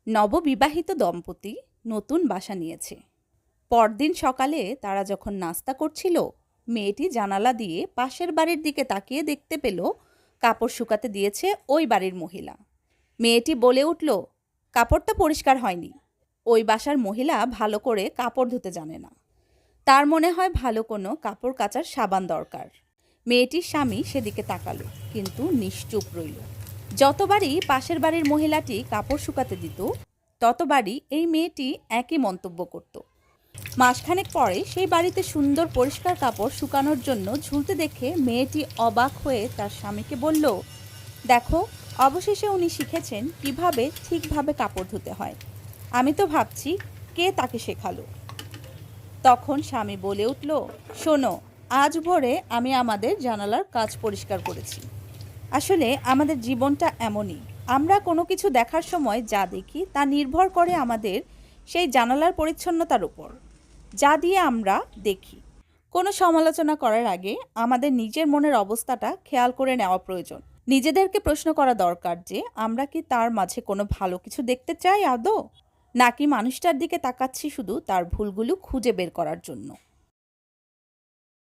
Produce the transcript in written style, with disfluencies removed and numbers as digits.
নববিবাহিত দম্পতি নতুন বাসা নিয়েছে। পরদিন সকালে তারা যখন নাস্তা করছিল, মেয়েটি জানালা দিয়ে পাশের বাড়ির দিকে তাকিয়ে দেখতে পেল কাপড় শুকাতে দিয়েছে ওই বাড়ির মহিলা। মেয়েটি বলে উঠল, কাপড়টা পরিষ্কার হয়নি। ওই বাসার মহিলা ভালো করে কাপড় ধুতে জানে না। তার মনে হয় ভালো কোনো কাপড় কাচার সাবান দরকার। মেয়েটির স্বামী সেদিকে তাকালো, কিন্তু নিশ্চুপ রইল। যতবারই পাশের বাড়ির মহিলাটি কাপড় শুকাতে দিত, ততবারই এই মেয়েটি একই মন্তব্য করত। মাসখানেক পরে সেই বাড়িতে সুন্দর পরিষ্কার কাপড় শুকানোর জন্য ঝুলতে দেখে মেয়েটি অবাক হয়ে তার স্বামীকে বলল, দেখো, অবশেষে উনি শিখেছেন কিভাবে ঠিকভাবে কাপড় ধুতে হয়। আমি তো ভাবছি কে তাকে শেখালো। তখন স্বামী বলে উঠল, শোনো, আজ ভোরে আমি আমাদের জানালার কাচ পরিষ্কার করেছি। আসলে আমাদের জীবনটা এমনই, আমরা কোনো কিছু দেখার সময় যা দেখি তা নির্ভর করে আমাদের সেই জানালার পরিচ্ছন্নতার উপর, যা দিয়ে আমরা দেখি। কোনো সমালোচনা করার আগে আমাদের নিজের মনের অবস্থাটা খেয়াল করে নেওয়া প্রয়োজন। নিজেদেরকে প্রশ্ন করা দরকার যে আমরা কি তার মাঝে কোনো ভালো কিছু দেখতে চাই আদৌ, নাকি মানুষটার দিকে তাকাচ্ছি শুধু তার ভুলগুলো খুঁজে বের করার জন্য।